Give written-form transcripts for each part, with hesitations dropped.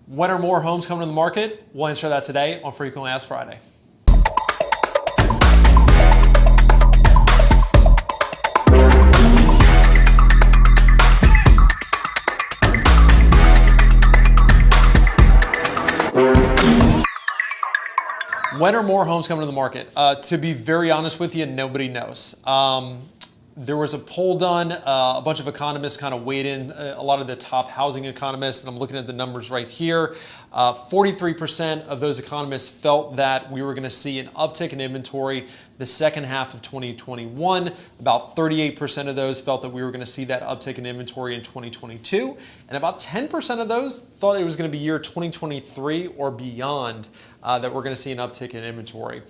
When are more homes coming to the market? We'll answer that today on Frequently Asked Friday. When are more homes coming to the market? To be very honest with you, nobody knows. There was a poll done, a bunch of economists kind of weighed in, a lot of the top housing economists, and I'm looking at the numbers right here. 43% of those economists felt that we were going to see an uptick in inventory the second half of 2021. About 38% of those felt that we were going to see that uptick in inventory in 2022. And about 10% of those thought it was going to be year 2023 or beyond that we're going to see an uptick in inventory.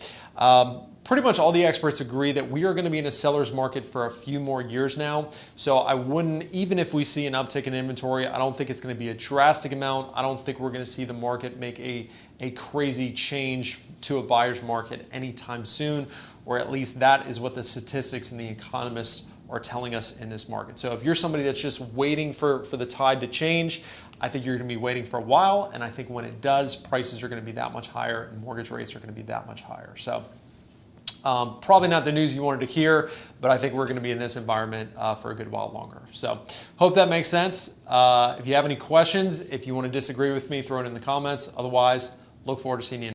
Pretty much all the experts agree that we are going to be in a seller's market for a few more years now. So I wouldn't, even if we see an uptick in inventory, I don't think it's going to be a drastic amount. I don't think we're going to see the market make a crazy change to a buyer's market anytime soon, or at least that is what the statistics and the economists are telling us in this market. So if you're somebody that's just waiting for the tide to change, I think you're going to be waiting for a while. And I think when it does, prices are going to be that much higher and mortgage rates are going to be that much higher. So probably not the news you wanted to hear, but I think we're going to be in this environment for a good while longer. So hope that makes sense. If you have any questions, if you want to disagree with me, throw it in the comments. Otherwise, look forward to seeing you.